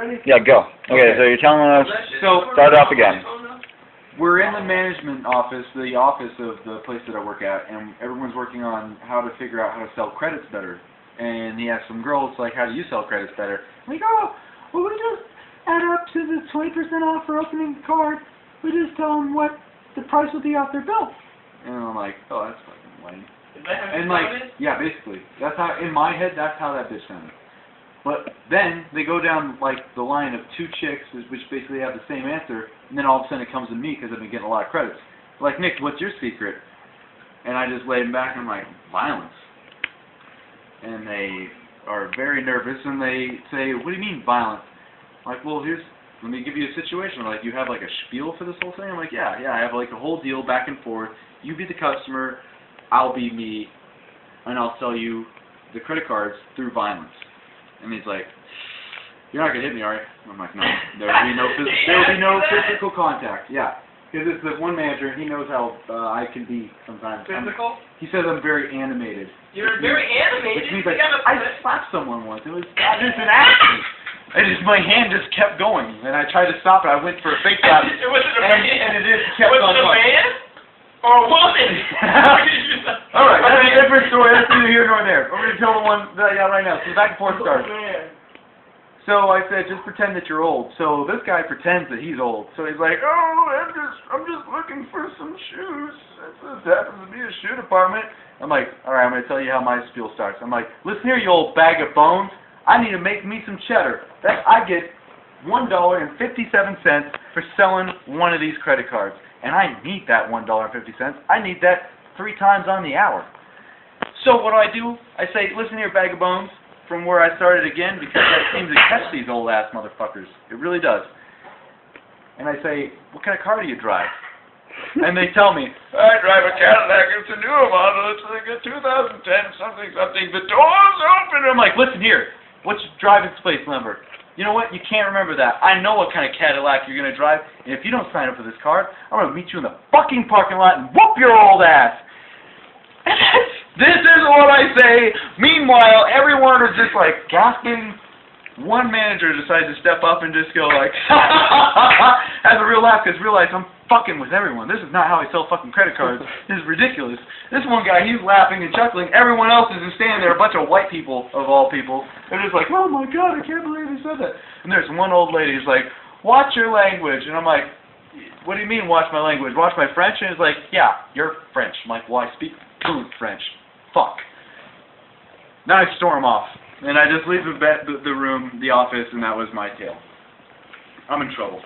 ready? Yeah, go. Okay, so you're telling us, So, start off again. we're in the management office, the office of the place that I work at, and everyone's working on how to figure out how to sell credits better. And he asked some girls, like, how do you sell credits better? I'm like, oh, well, we just add up to the 20% off for opening the card. We just tell them what the price will be off their bill. And I'm like, oh, that's fucking lame. And like, yeah, basically, that's how, in my head, that's how that bitch sounded. But then they go down like the line of two chicks, which basically have the same answer, and then all of a sudden it comes to me because I've been getting a lot of credits. Like, Nick, what's your secret? And I just lay them back and I'm like, violence. And they are very nervous and they say, what do you mean violence? I'm like, well, let me give you a situation. Like, you have like a spiel for this whole thing? I'm like, yeah, I have like a whole deal back and forth. You be the customer, I'll be me, and I'll sell you the credit cards through violence. And he's like, you're not going to hit me, are you? I'm like, no. There will be no physical contact. Yeah. Because it's the one manager, and he knows how I can be sometimes. Physical? He says I'm very animated. You're very animated? Which means like, I slapped someone once. It was just an accident. My hand just kept going. And I tried to stop it. I went for a fake slap. It wasn't a man? And it just kept was on it a going. man? Or a woman? Alright, that's a different story. That's neither here nor there. We're going to tell the one that I got right now. So the back and forth starts. So I said, just pretend that you're old. So this guy pretends that he's old. So he's like, oh, I'm just looking for some shoes. This happens to be a shoe department. I'm like, alright, I'm going to tell you how my spiel starts. I'm like, listen here, you old bag of bones. I need to make me some cheddar. I get $1.57 for selling one of these credit cards. And I need that $1.50. I need that 3 times on the hour. So what do? I say, listen here, bag of bones, from where I started again, because that seems to catch these old ass motherfuckers. It really does. And I say, what kind of car do you drive? And they tell me, I drive a Cadillac. It's a newer model. It's like a 2010 something. The door's open. I'm like, listen here. What's your driving plate number? You know what? You can't remember that. I know what kind of Cadillac you're going to drive, and if you don't sign up for this card, I'm going to meet you in the fucking parking lot and whoop your old ass. This is what I say. Meanwhile, everyone is just like gasping. One manager decides to step up and just go like, has a real laugh because realize I'm fucking with everyone. This is not how I sell fucking credit cards. This is ridiculous. This one guy, he's laughing and chuckling. Everyone else is just standing there, a bunch of white people, of all people. They're just like, oh my god, I can't believe he said that. And there's one old lady who's like, watch your language. And I'm like, what do you mean watch my language? Watch my French? And he's like, yeah, you're French. I'm like, well, I speak fluent French. Fuck. Now I storm off. And I just leave the room, the office, and that was my tale. I'm in trouble.